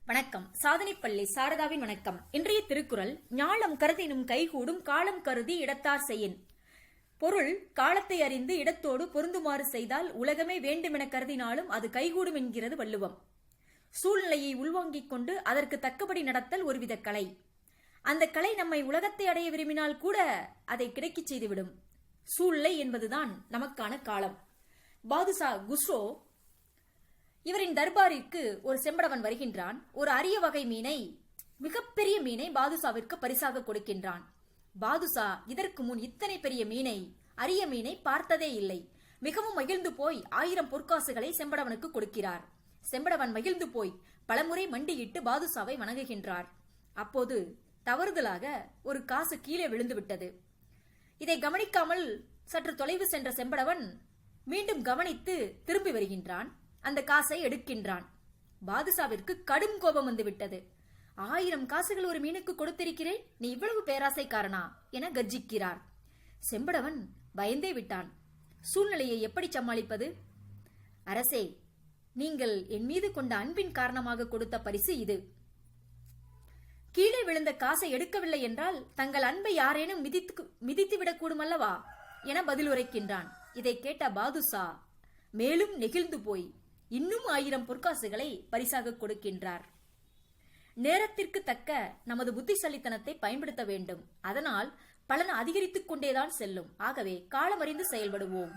வணக்கம். சாதனைப்பள்ளி சாரதாவின் வணக்கம். இன்றைய திருக்குறள், ஞாலம் கருதினும் கைகூடும் காலம் கருதி இடத்தார் செய்யின். பொருள், காலத்தை அறிந்து இடத்தோடு பொருந்துமாறு செய்தால் உலகமே வேண்டுமென கருதினாலும் அது கைகூடும் என்கிறது வள்ளுவம். சூழ்நிலையை உள்வாங்கிக் கொண்டு அதற்கு தக்கபடி நடத்தல் ஒருவித கலை. அந்த கலை நம்மை உலகத்தை அடைய விரும்பினால் கூட அதை கிடைக்கச் செய்துவிடும். சூழ்நிலை என்பதுதான் நமக்கான காலம். பாதுஷா குஸ்ரோ இவரின் தர்பாரிற்கு ஒரு செம்படவன் வருகின்றான். ஒரு அரிய வகை மீனை, மிகப்பெரிய மீனை பாதுஷாவிற்கு பரிசாக கொடுக்கின்றான். பாதுஷா இதற்கு முன் இத்தனை பெரிய மீனை, அரிய மீனை பார்த்ததே இல்லை. மிகவும் மகிழ்ந்து போய் 1000 பொற்காசுகளை செம்படவனுக்கு கொடுக்கிறார். செம்படவன் மகிழ்ந்து போய் பலமுறை மண்டியிட்டு பாதுஷாவை வணங்குகின்றார். அப்போது தவறுதலாக ஒரு காசு கீழே விழுந்து விட்டது. இதை கவனிக்காமல் சற்று தொலைவு சென்ற செம்படவன் மீண்டும் கவனித்து திரும்பி வருகின்றான். அந்த காசை எடுக்கின்றான். பாதுஷாவிற்கு கடும் கோபம் வந்து விட்டது. 1000 காசுகள் ஒரு மீனுக்கு கொடுத்திருக்கிறேன், நீ இவ்வளவு பேராசைக்காரனா என கர்ஜிக்கிறார். செம்படவன் பயந்தே விட்டான். சூழ்நிலையை எப்படி சமாளிப்பது? அரசே, நீங்கள் என் மீது கொண்ட அன்பின் காரணமாக கொடுத்த பரிசு இது. கீழே விழுந்த காசை எடுக்கவில்லை என்றால் தங்கள் அன்பை யாரேனும் மிதித்து விடக்கூடும் அல்லவா என பதில் உரைக்கின்றான். இதை கேட்ட பாதுஷா மேலும் நெகிழ்ந்து போய் இன்னும் 1000 பொற்காசுகளை பரிசாக கொடுக்கின்றார். நேரத்திற்கு தக்க நமது புத்திசாலித்தனத்தை பயன்படுத்த வேண்டும். அதனால் பலன் அதிகரித்துக் கொண்டேதான் செல்லும். ஆகவே காலமறிந்து செயல்படுவோம்.